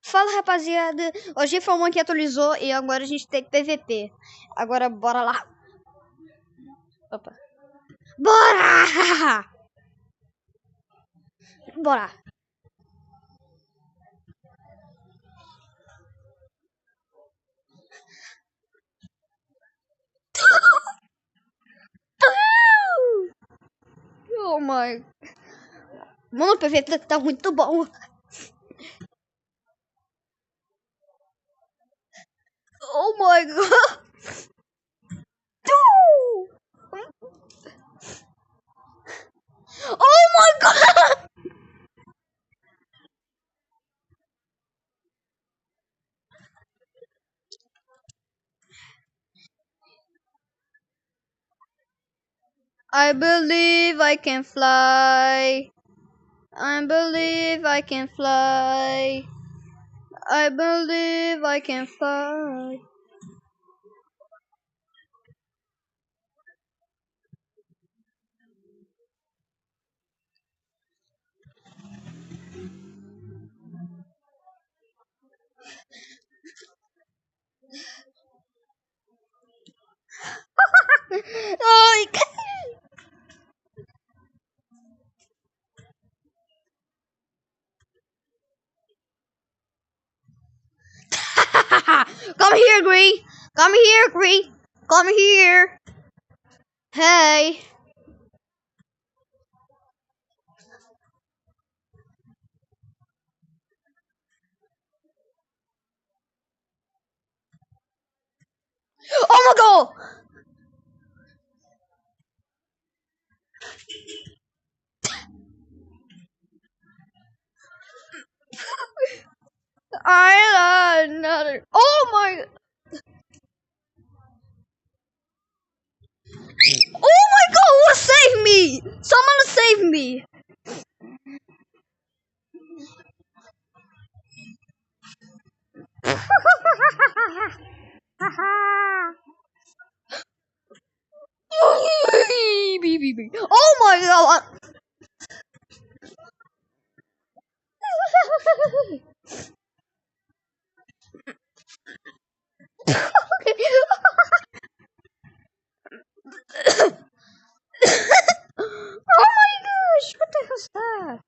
Fala, rapaziada. Hoje foi uma que atualizou e agora a gente tem PVP. Agora bora lá. Opa. Bora! Bora. Oh my. Mano, o PVP tá muito bom. Oh my god. Oh my god. I believe I can fly. I believe I can fly. I believe I can fly. Ai, come here, Gree. Come here, Gree. Come here. Hey. Oh my god. I love another. Oh my. Oh my god, who saved me? Someone save me. Oh my god. Oh my gosh, what the hell's that?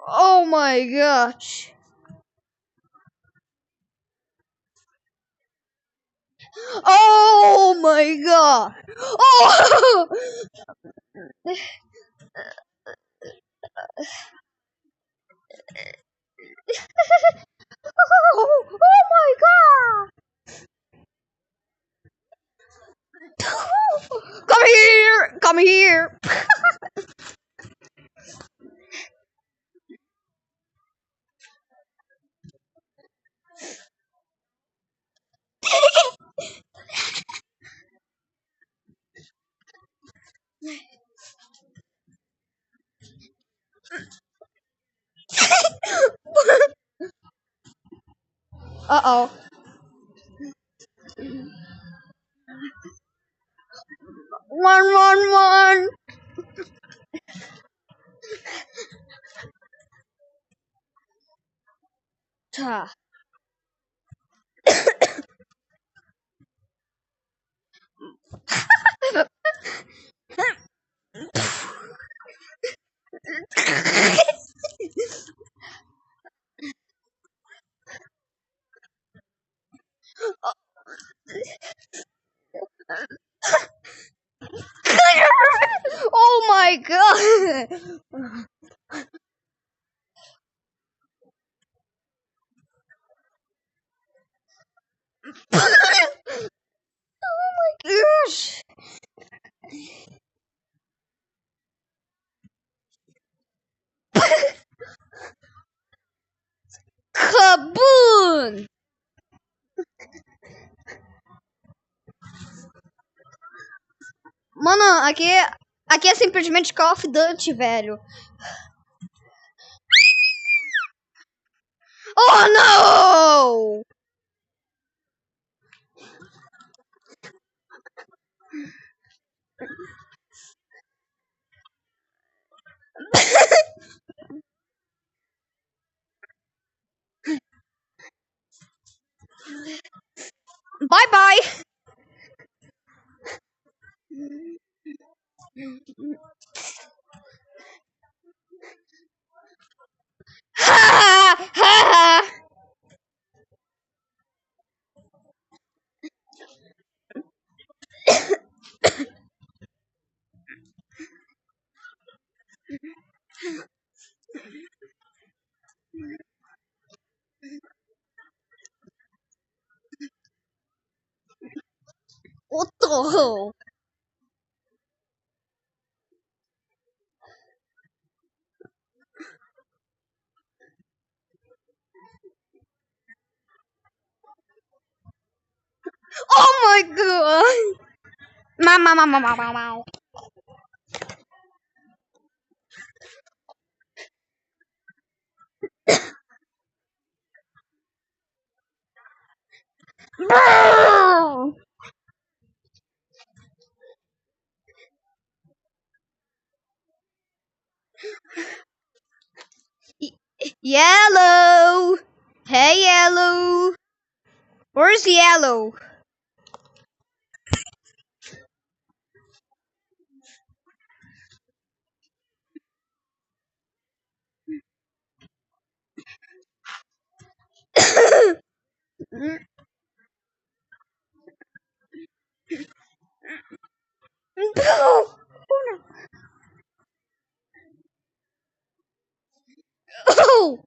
Oh my gosh. Oh my god. Oh. Oh my god. Come here. Come here. Uh-oh. One. Ta. Oh my god. Oh my gosh. Kaboom! Mano, aqui é simplesmente Call of Duty, velho. Oh, no! Bye bye. Ha ha ha. What the hell? Oh my god. Ma. Yellow. Hey, yellow. Where's yellow? Oh.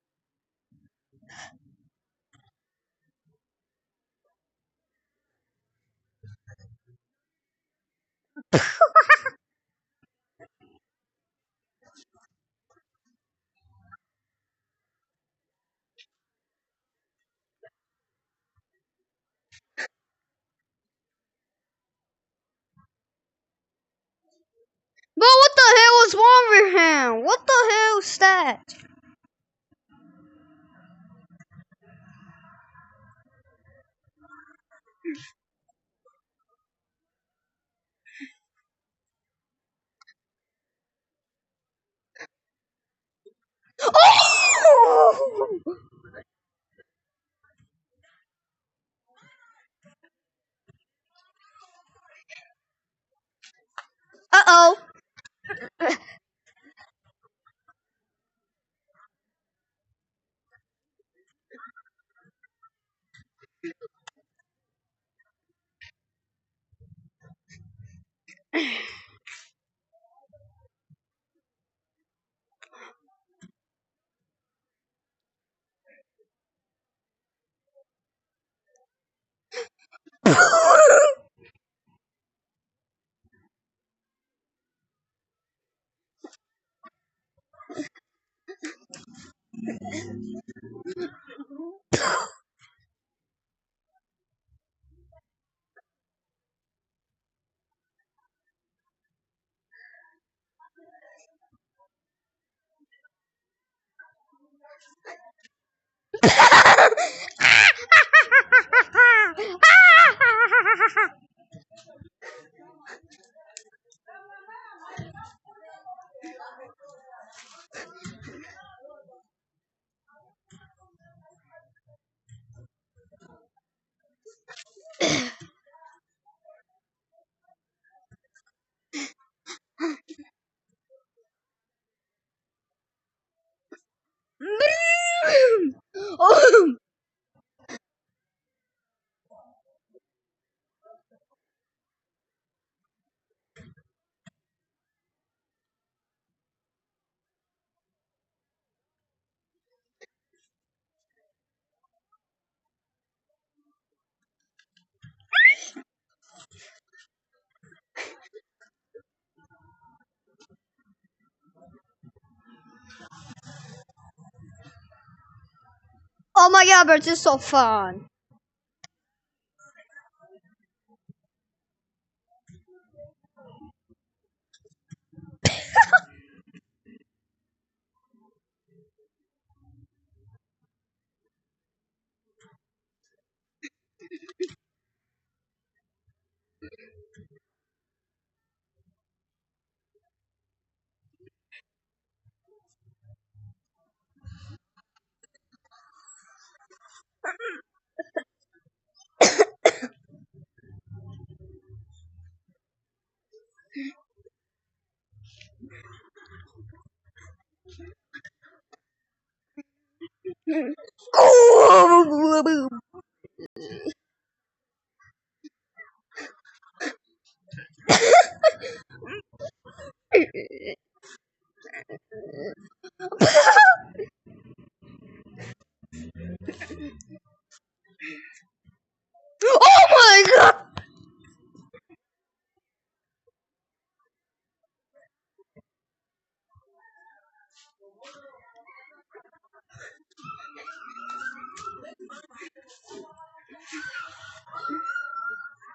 But what the hell is wrong with him? What the hell is that? Oh! Uh-oh. Oh. Oh my god, but this is so fun. Oh my god!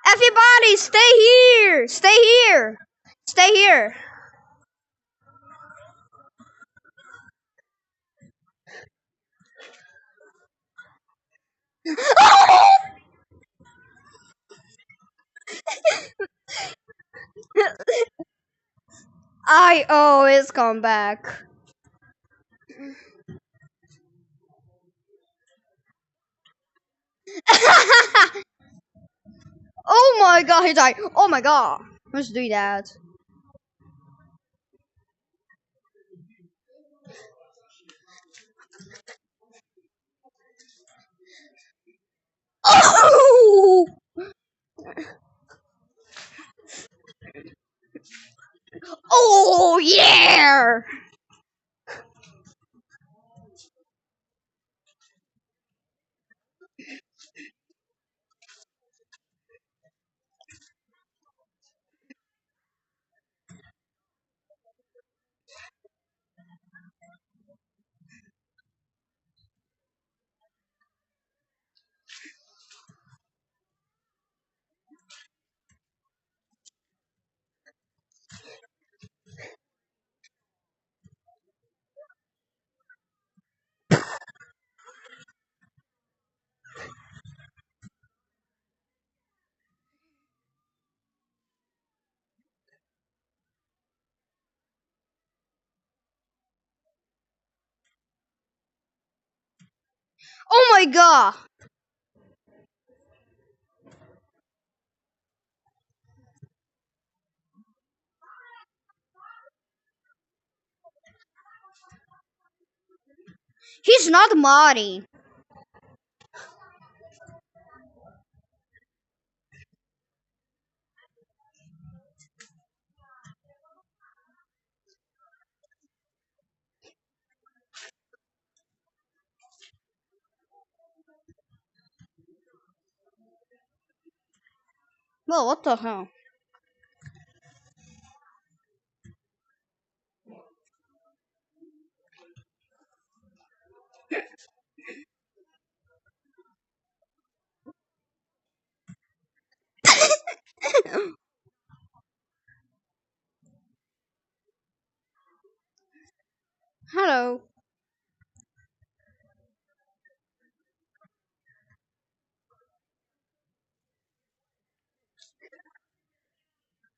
Everybody, stay here! Stay here! Stay here! I always come back. Oh my god, he died. Oh my god. Let's do that. Oh! Oh yeah! Oh my god! He's not Marty. Well, what the hell? Hello.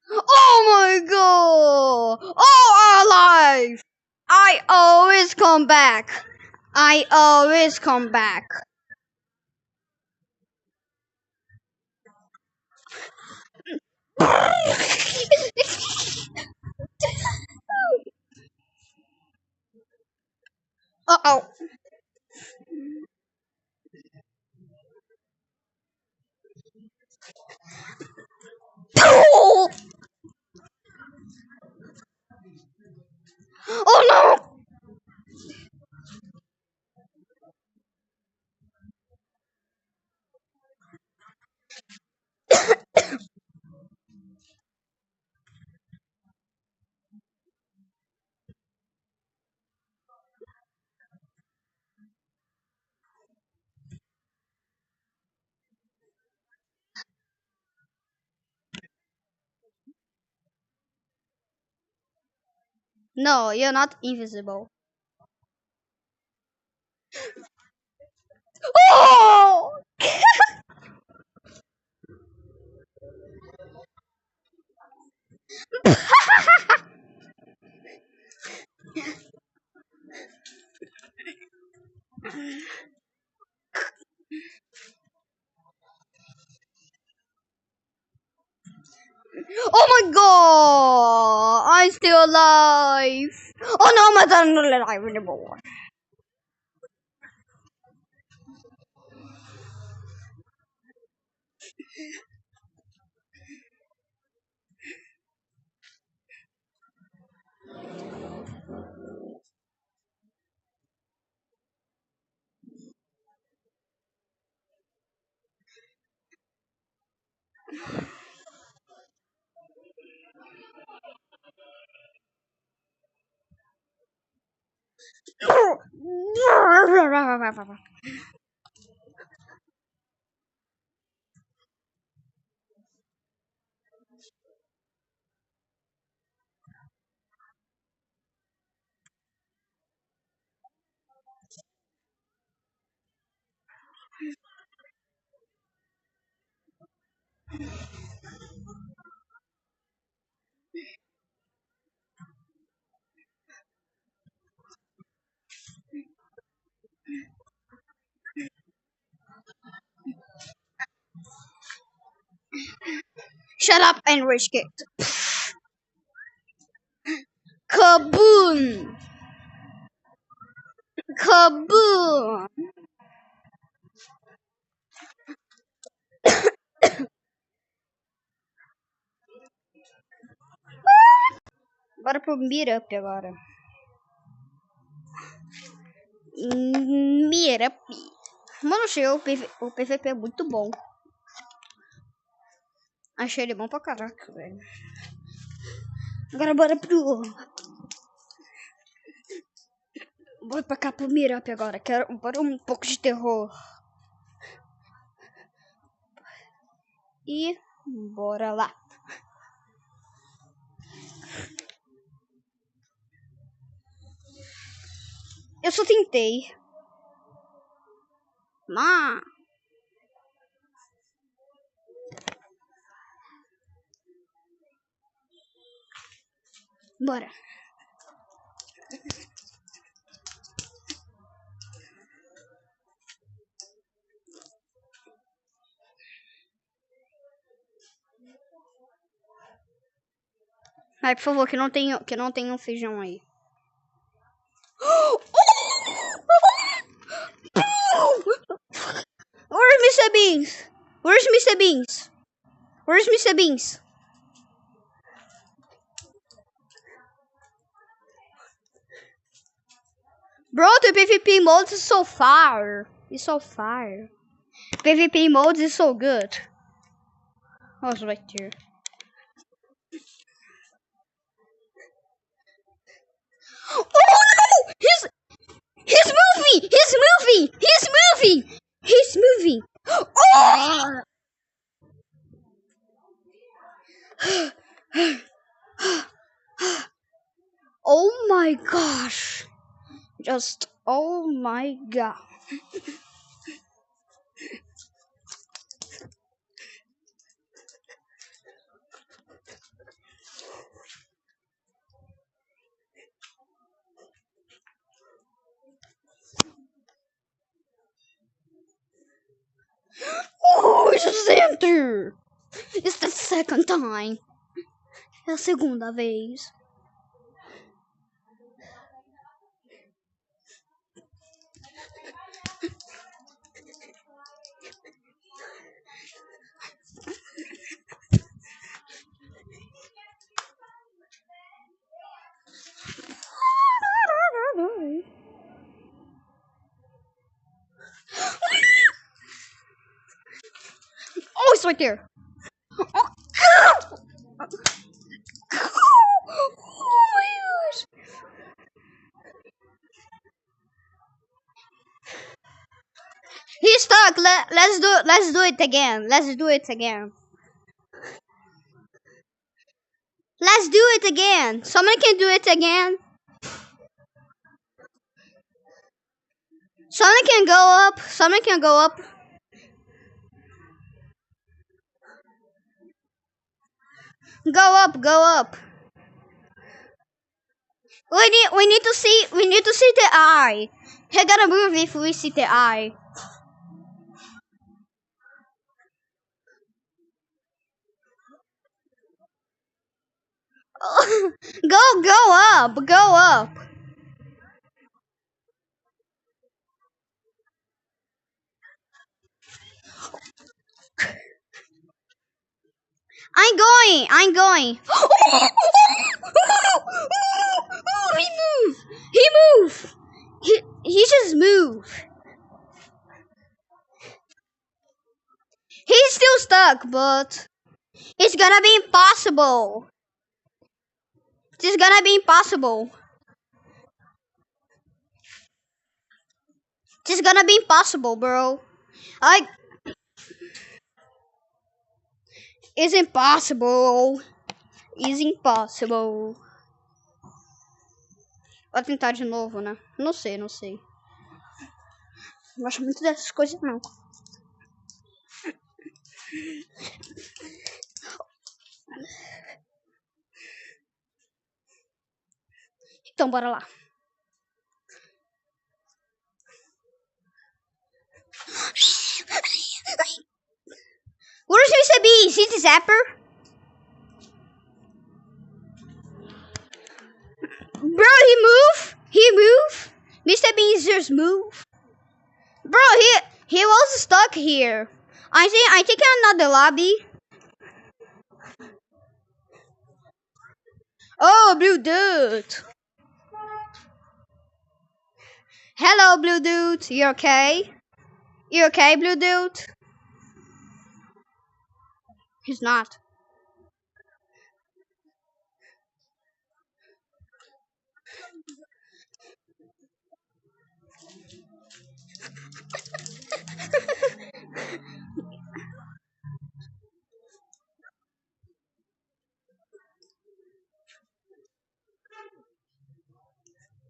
Oh my god! Oh, alive! I always come back. I always come back. Uh oh! Oh no! No, you're not invisible. Oh! Oh my god! I'm still alive! Oh no, I'm not alive anymore. Shut up and rage quit. Kaboom! Kaboom! Bora pro meetup agora. Meetup. Mano, achei o PVP é muito bom. Achei ele bom pra caraca, velho. Agora bora pro... Bora pra cá pro meetup agora. Bora um pouco de terror. E bora lá. Eu só tentei. Mas... Bora. Ai, por favor, que não tenha um feijão aí. Where's Mr. Beans? Where's Mr. Beans? Where's Mr. Beans? Bro, the PvP modes is so far. It's so far. PvP modes is so good. I was right here. Oh no! He's moving! He's moving! He's moving! He's moving! Oh! Oh my gosh! Just oh my god! Oh, it's just enter! It's the second time. É a segunda vez. Oh, it's right there. Oh, my gosh. He's stuck. Let's do it again. Let's do it again. Let's do it again. Someone can do it again. Someone can go up. Someone can go up. Go up. Go up. We need to see the eye. He gotta move if we see the eye. Go up, go up. I'm going. He moved. He moved. He just moved. He's still stuck, but it's gonna be impossible. It's gonna be impossible. It's gonna be impossible, bro. I. It's impossible. It's impossible. Vou tentar de novo, né? Não sei, não sei. Não gosto muito dessas coisas, não. Então, bora lá. Where's Mr. B? He's the zapper? Bro, he move. He move. Mr. B just move. Bro, he was stuck here. I think another lobby. Oh, blue dude. Hello, blue dude. You okay? You okay, blue dude? He's not.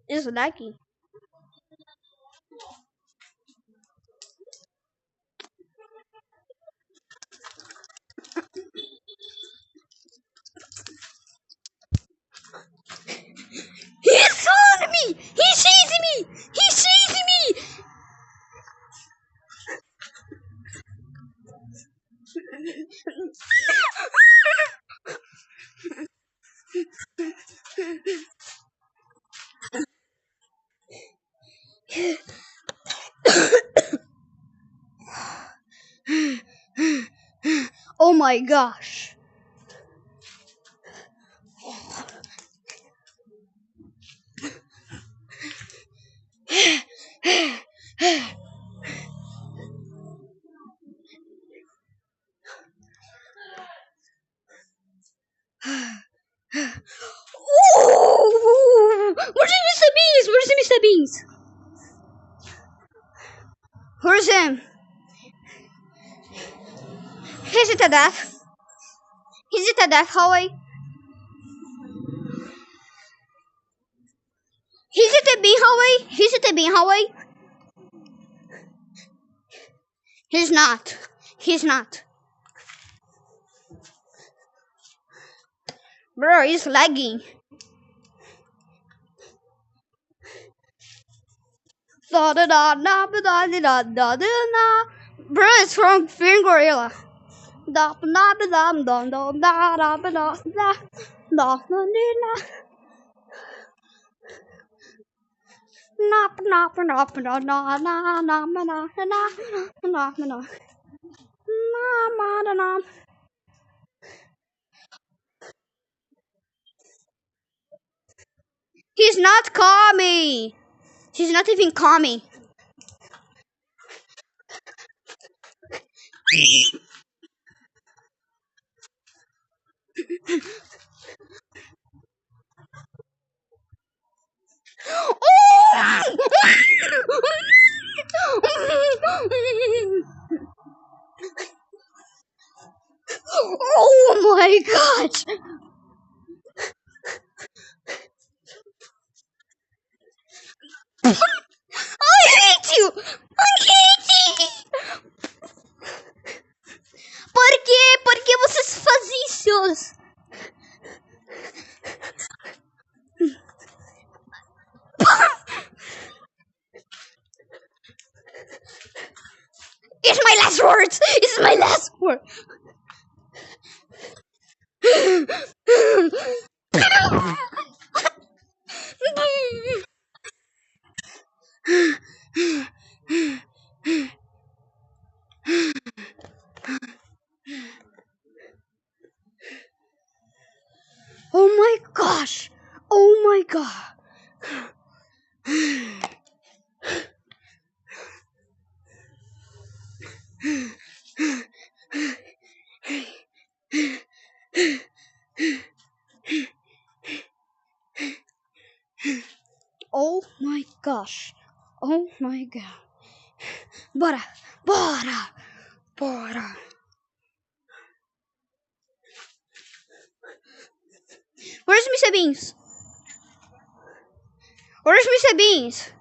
It's lucky. He's on me! He's chasing me! He's chasing me! Oh my gosh. Ooh! Where's Mr. Beans? Where's Mr. Beans? Where's him? He's at the death. He's at the death hallway. He's at the B hallway. He's at the B hallway. He's not. He's not. Bro, he's lagging. Da da da da da da da da da. Bro, it's from Fear Gorilla. Da da da da da da da da da da da da da. Nop nop nop na na na na na na na na na na. He's not coming. He's not even coming. Oh my god! I hate you! I hate you! Por quê? Por que vocês fazem isso? It's my last words! It's my last word! god. Oh my gosh. Oh my god. Bora. Bora. Bora. Where's Mr. Beans? Where's Mr. Beans?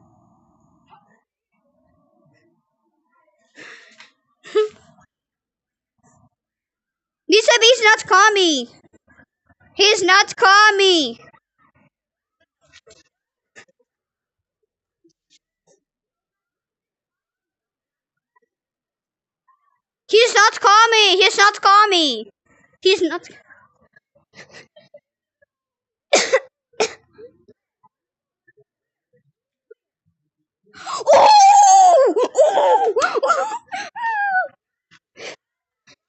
Mr. Beans not coming. He's not coming. He's not coming. He's not coming. He's not. Oh!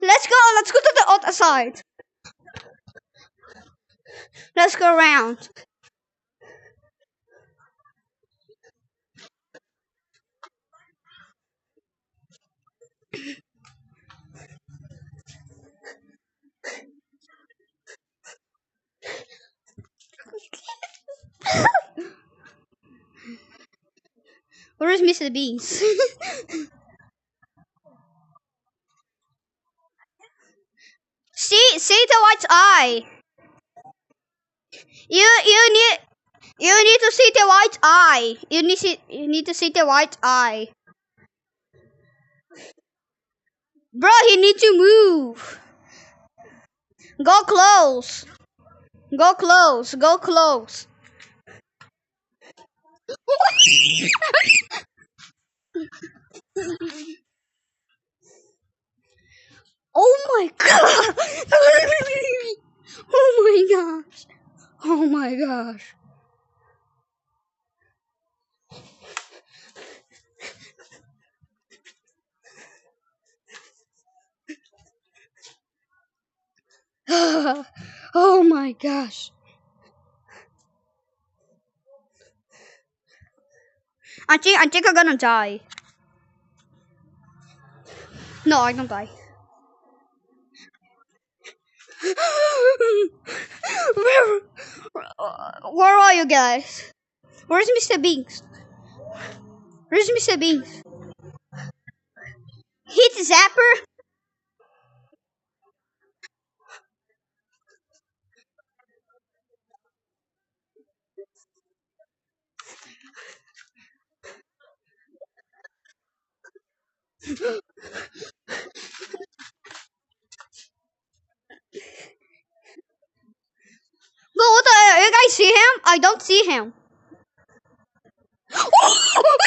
Let's go. Let's go to the other side. Let's go around. Where is Mr. Beans? See the white eye. You need to see the white eye. You need to see the white eye. Bro, he needs to move. Go close. Go close. Go close. Oh my god. Oh my gosh. Oh my gosh. Oh my gosh. I think I'm gonna die. No, I don't die. Where are you guys? Where's Mr. Beans? Where's Mr. Beans? Hit the zapper. But what the, you guys see him? I don't see him. Oh,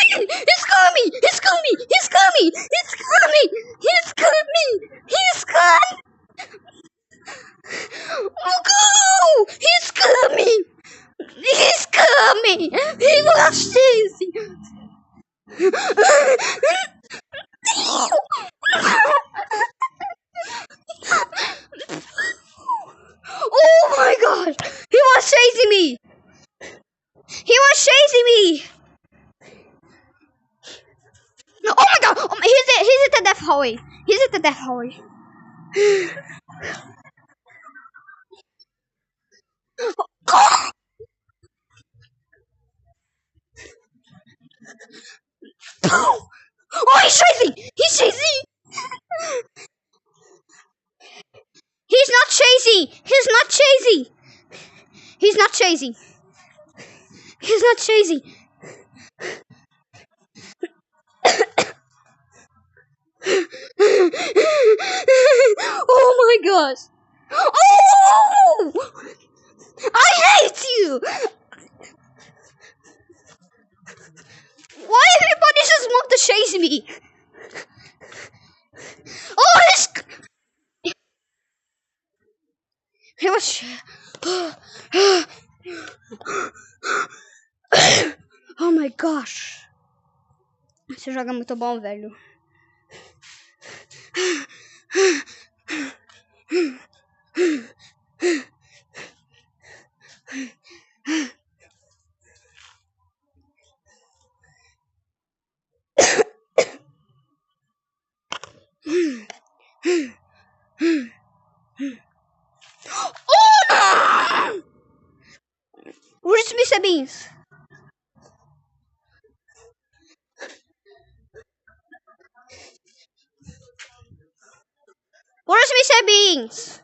he's coming! He's coming! He's coming! He's coming! He's coming! He's coming! Oh, go! He's coming! He's coming! He was chasing! Oh my gosh! He was chasing me! He was chasing me! Oh my god! He's at the death hallway. He's at the death hallway. Oh, he's chasing! He's chasing! He's not chasing! He's not chasing! He's not chasing! He's not chasing! Oh my gosh! Oh! I hate you! Why everybody just want to chase me? Oh, he was. Oh my gosh! Esse jogo é muito bom, velho. ser beans.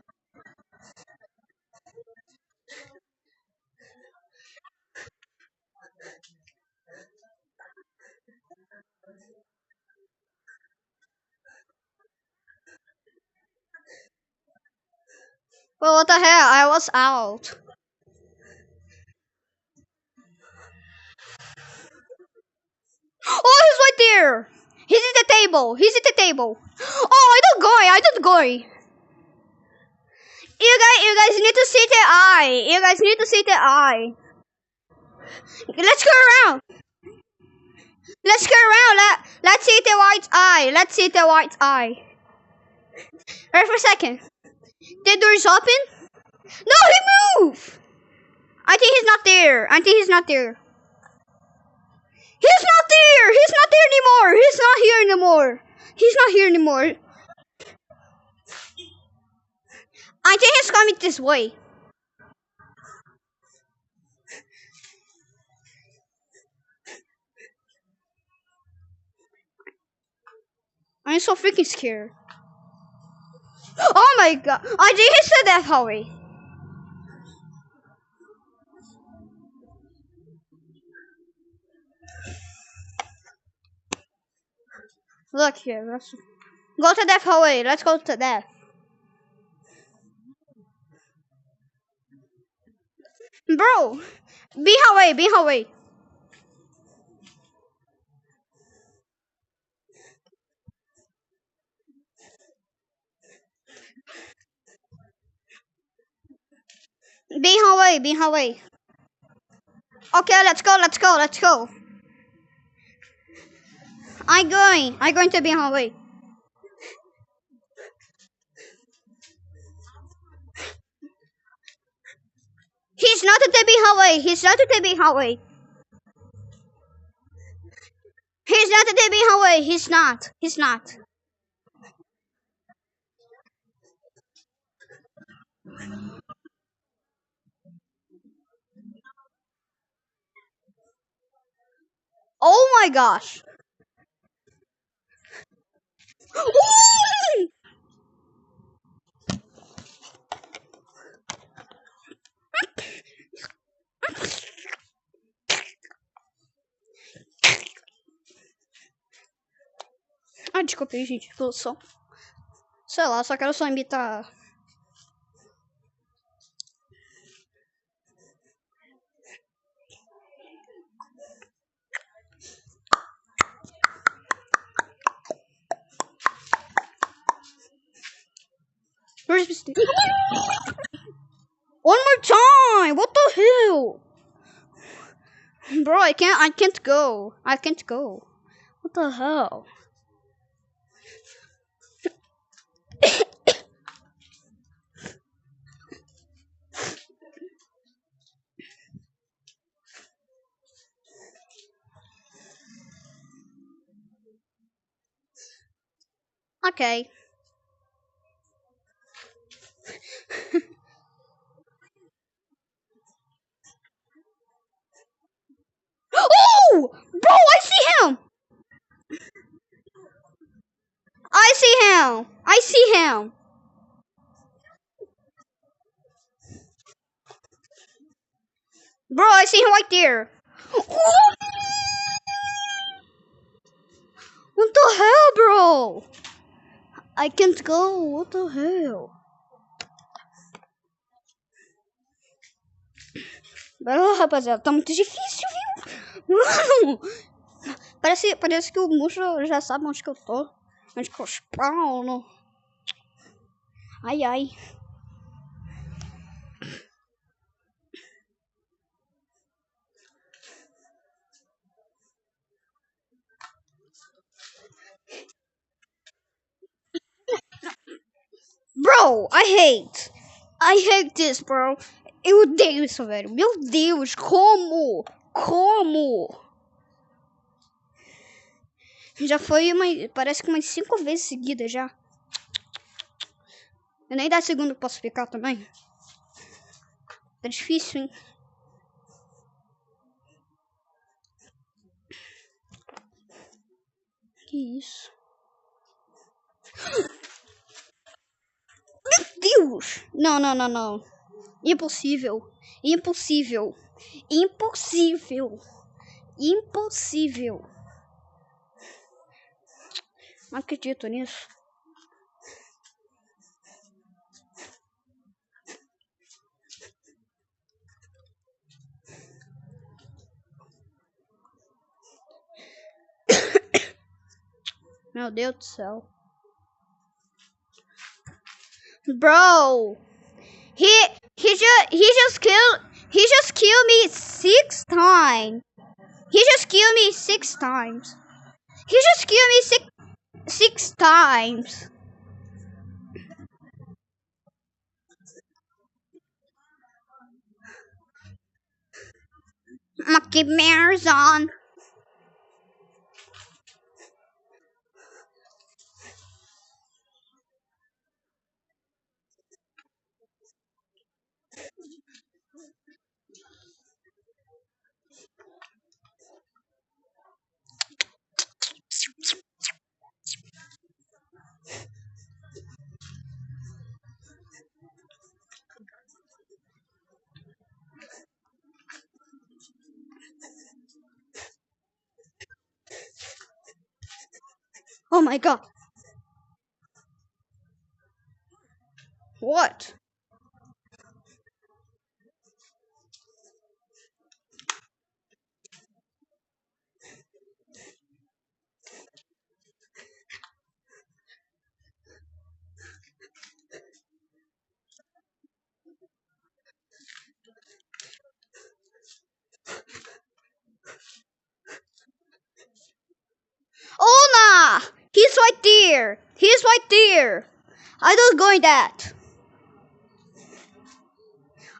Well, what the hell? I was out. Oh, he's right there. He's at the table. He's at the table. Oh, I don't go. I don't go. You guys need to see the eye. You guys need to see the eye. Let's go around. Let's go around. Let's see the white eye. Let's see the white eye. Wait for a second. The door's open. No, he moved. I think he's not there. I think he's not there. He's not there. He's not there anymore. He's not here anymore. He's not here anymore. I think he's coming this way. I'm so freaking scared. Oh my god. I think he said that hallway. Look here. Let's go to that hallway. Let's go to that. Bro, be hallway. Be hallway. Be hallway. Be hallway. Okay, let's go. Let's go. Let's go. I'm going. I'm going to be hallway. He's not at the big hallway. He's not at the big hallway. He's not at the big hallway. He's not. He's not. Oh my gosh. Ah, desculpa aí, gente. Eu só. Sei lá, só quero só imitar. Where's Mr. One more time! What the hell? Bro, I can't go. I can't go. What the hell? Okay. Oh! Bro, I see him! I see him! I see him! Bro, I see him right there! What the hell, bro? I can't go. What the hell? Rapaziada, tá muito difícil, viu? Mano, parece que o monstro já sabe onde que eu tô. Onde que eu spawno. Ai, ai. Bro, I hate this, bro. Eu odeio isso, velho. Meu Deus, como? Como? Já foi parece que umas 5 vezes seguidas já. Eu nem 10 segundos posso ficar também. Tá difícil, hein? Que isso? Deus! Não, não, não, não. Impossível. Impossível. Impossível. Impossível. Não acredito nisso. Meu Deus do céu. Bro. He just killed me 6 times. He just killed me 6 times. He just killed me six times. Monkey Marathon. Oh my god. What? Oh nah! He's right there. He's right there. I don't go in that.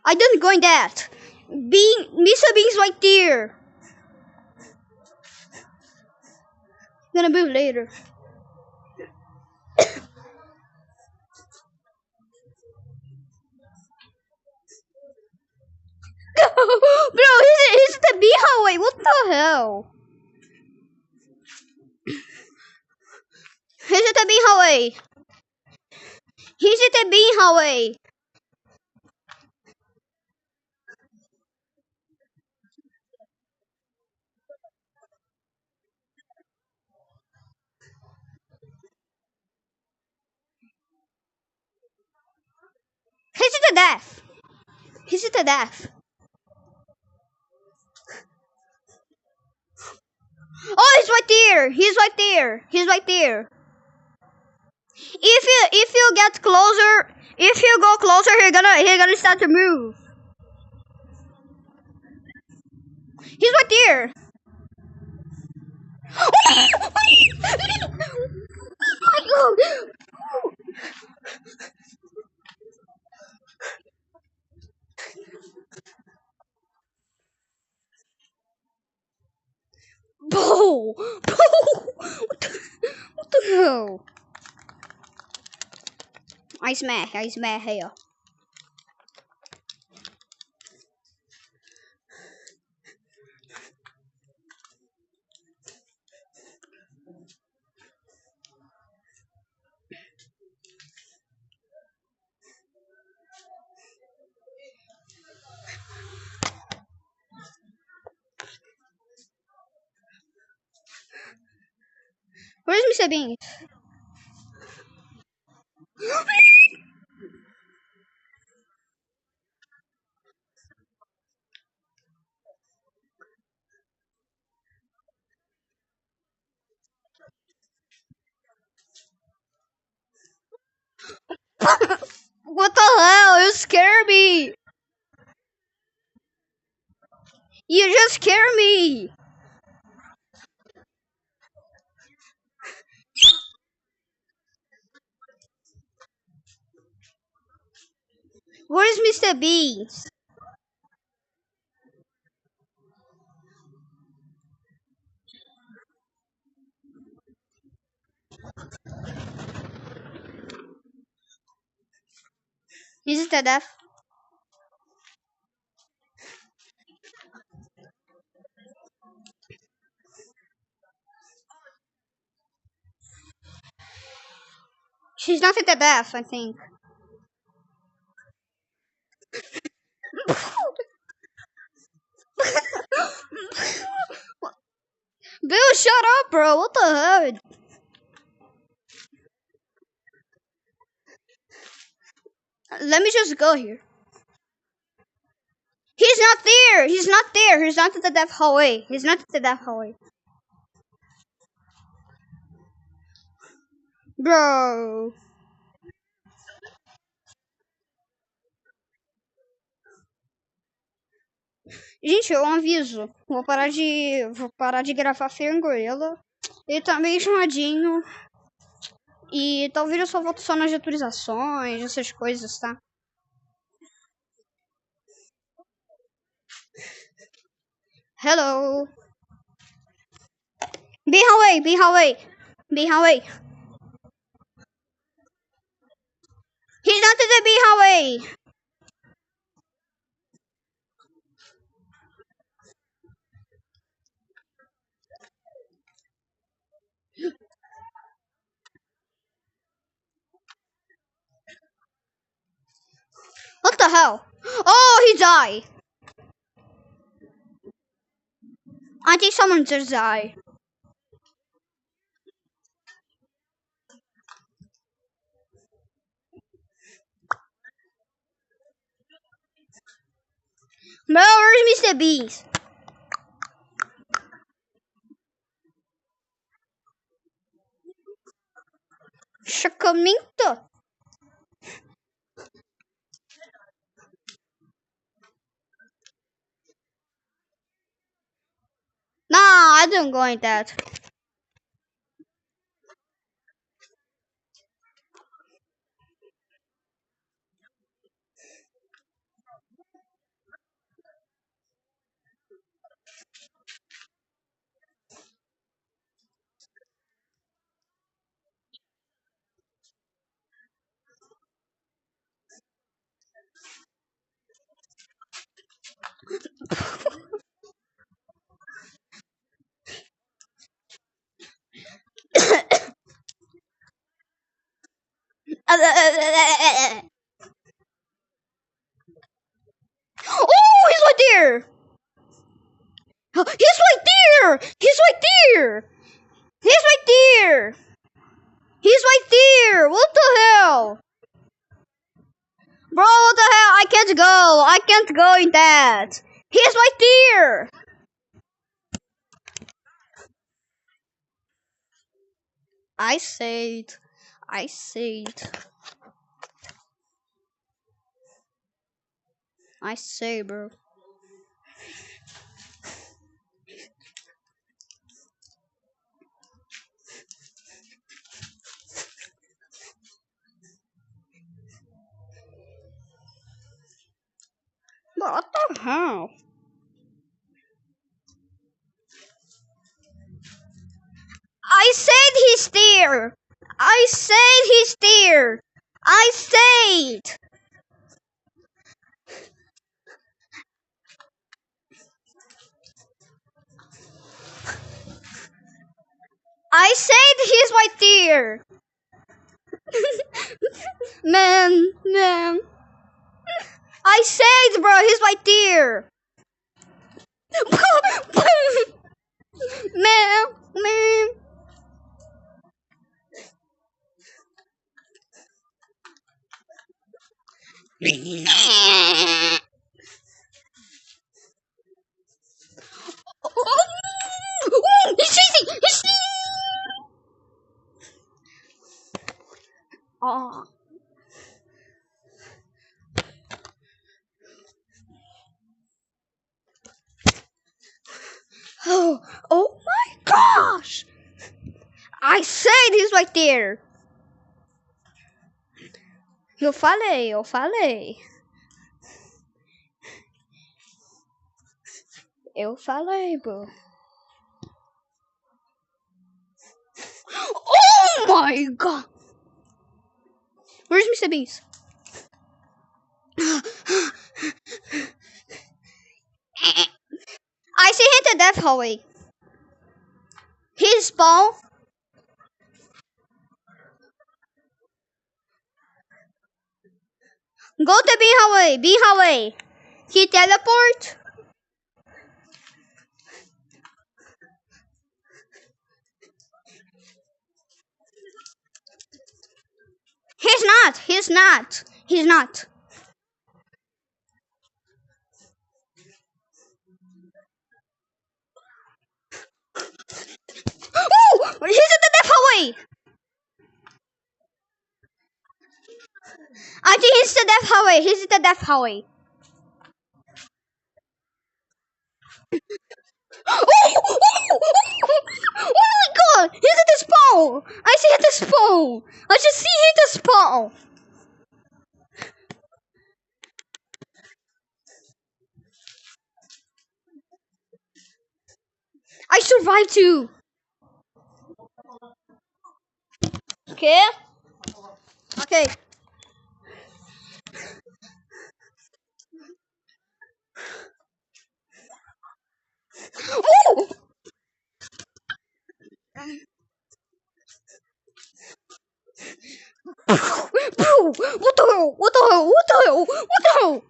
I don't go in that. Mr. Bean's right there. Gonna move later. Bro, he's the B highway. What the hell? He's the B highway. He's the B highway. He's the death. He's the death. Oh, he's right there. He's right there. He's right there. If you get closer, if you go closer, he's gonna start to move. He's right there. Bro, what the hell? I smash here. Where's Mr. Bean? What the hell? You scare me. You just scare me. Where's Mr. Bean? Is it the death? She's not at the death, I think. up, bro. What the hell? Let me just go here. He's not there. He's not there. He's not at the death hallway. He's not at the death hallway. Bro. Gente, eu aviso. Vou parar de gravar Fangorilla. Ele tá meio chamadinho. E talvez eu só volte só nas atualizações, essas coisas, tá? Hello. Be away, be away. Be away. He's not in the be away. What the hell? Oh, he died. I think someone just died. Bro, where's Mr. Beast? Chacamento. Nah, I didn't go like that. Oh, he's right there. He's right there. He's right there. He's right there. He's right there. What the hell? Bro, what the hell? I can't go. I can't go in that. He's right there. I said. I said. I say, bro. What the hell? I said he's there. I said he's there. I said. I said he's right there. man. I said, bro, he's right there. man. He's chasing! He's chasing! Oh. Oh my gosh! I said he's right there. Eu falei. Eu falei, bro. Oh my god! Where's Mr. Beast? I see him to death hallway. His spawn. Go to B hallway. He teleport. he's not. He's not. Oh! He's in the death hallway! I think he's the death hallway. He's in the death hallway. Oh! Oh my god! He's at the spawn! I see at the spawn! I just see him at the spawn! I survived too! Okay? Okay. Oh! Bro! What the hell? What the hell? What the hell? What the hell?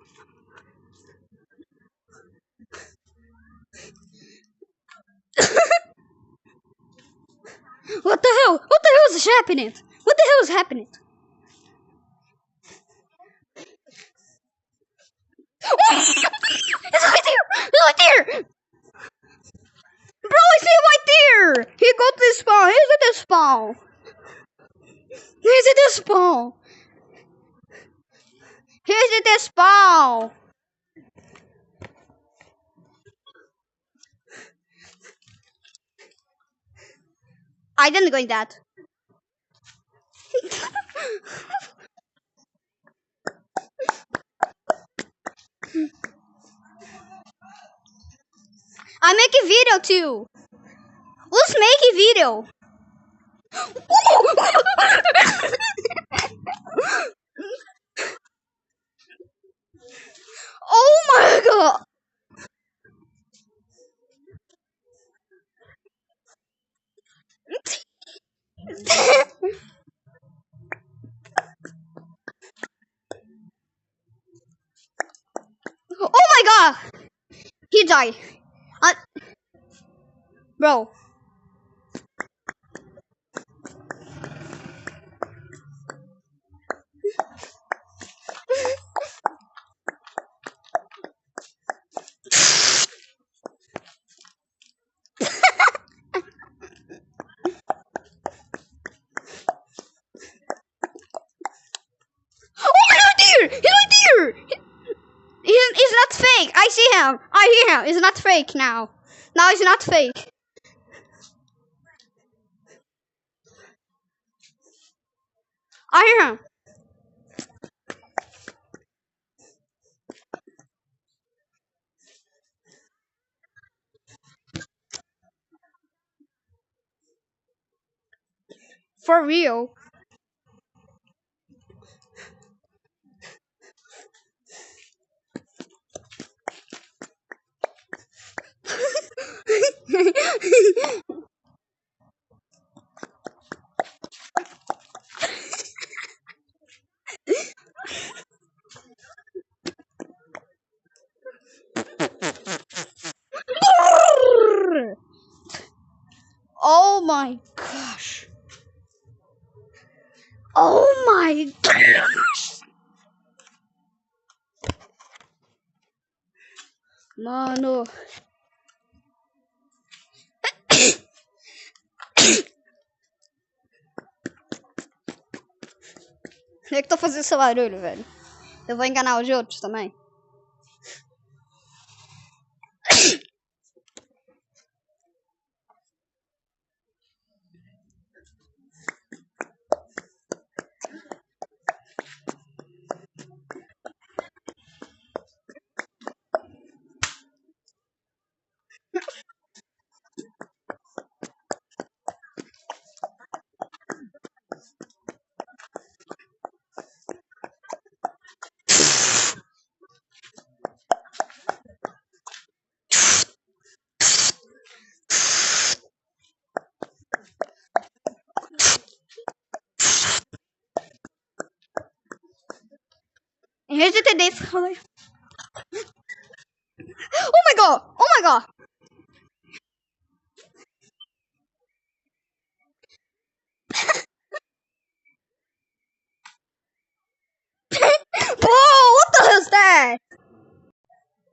What the hell? What the hell is happening? What the hell is happening? It's right there! It's right there! Bro, I see him right there! He got this spawn! He's at the spawn! He's at the spawn! He's at the spawn! I didn't go in that. I make a video too. Let's make a video. Oh my god. Oh my god. He died. Bro. Oh my god, dear! He's right there! He's not fake. I see him. I hear him. He's not fake now. Now he's not fake. I hear him. For real. Oh my gosh. Oh my gosh. Mano. Eu que tô fazendo esse barulho, velho. Eu vou enganar os outros também. Here's the today's color. Oh my god! Oh my god! Bye.